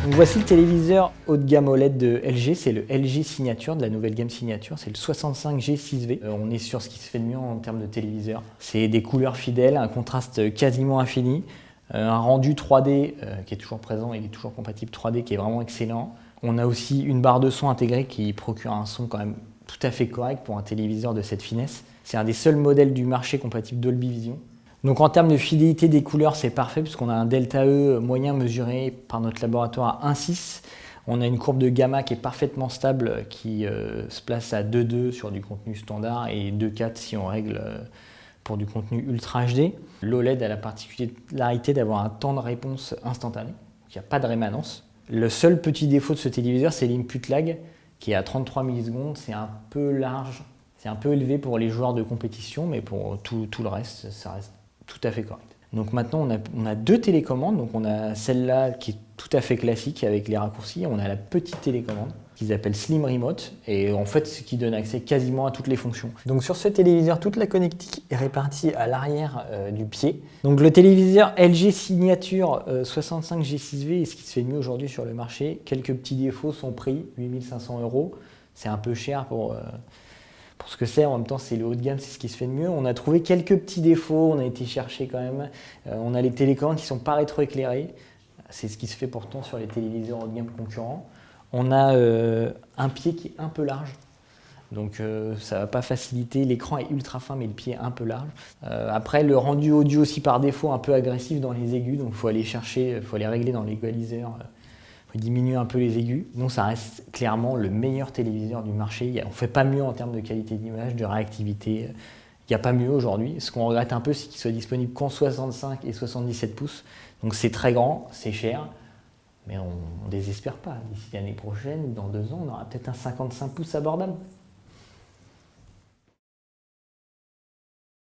Donc voici le téléviseur haut de gamme OLED de LG, c'est le LG Signature, de la nouvelle gamme Signature, c'est le 65G6V. On est sur ce qui se fait de mieux en termes de téléviseur. C'est des couleurs fidèles, un contraste quasiment infini, un rendu 3D qui est toujours présent, il est toujours compatible 3D qui est vraiment excellent. On a aussi une barre de son intégrée qui procure un son quand même tout à fait correct pour un téléviseur de cette finesse. C'est un des seuls modèles du marché compatible Dolby Vision. Donc en termes de fidélité des couleurs, c'est parfait puisqu'on a un delta E moyen mesuré par notre laboratoire à 1,6. On a une courbe de gamma qui est parfaitement stable qui se place à 2,2 sur du contenu standard et 2,4 si on règle pour du contenu Ultra HD. L'OLED a la particularité d'avoir un temps de réponse instantané, il n'y a pas de rémanence. Le seul petit défaut de ce téléviseur, c'est l'input lag qui est à 33 millisecondes, c'est un peu large, c'est un peu élevé pour les joueurs de compétition, mais pour tout le reste, ça reste tout à fait correct. Donc maintenant, on a deux télécommandes. Donc on a celle-là qui est tout à fait classique avec les raccourcis. On a la petite télécommande qu'ils appellent Slim Remote et en fait, ce qui donne accès quasiment à toutes les fonctions. Donc sur ce téléviseur, toute la connectique est répartie à l'arrière du pied. Donc le téléviseur LG Signature 65G6V est ce qui se fait de mieux aujourd'hui sur le marché. Quelques petits défauts, son prix, 8 500 €. C'est un peu cher pour ce que c'est, en même temps c'est le haut de gamme, c'est ce qui se fait de mieux. On a trouvé quelques petits défauts, on a été chercher quand même. On a les télécommandes qui ne sont pas rétroéclairées, c'est ce qui se fait pourtant sur les téléviseurs haut de gamme concurrents. On a un pied qui est un peu large, donc ça ne va pas faciliter. L'écran est ultra fin mais le pied est un peu large. Après le rendu audio aussi par défaut un peu agressif dans les aigus, donc il faut aller chercher, il faut aller régler dans l'égaliseur. Il faut diminuer un peu les aigus. Donc ça reste clairement le meilleur téléviseur du marché. On ne fait pas mieux en termes de qualité d'image, de réactivité. Il n'y a pas mieux aujourd'hui. Ce qu'on regrette un peu, c'est qu'il soit disponible qu'en 65 et 77 pouces. Donc c'est très grand, c'est cher, mais on ne désespère pas. D'ici l'année prochaine ou dans 2 ans, on aura peut-être un 55 pouces abordable.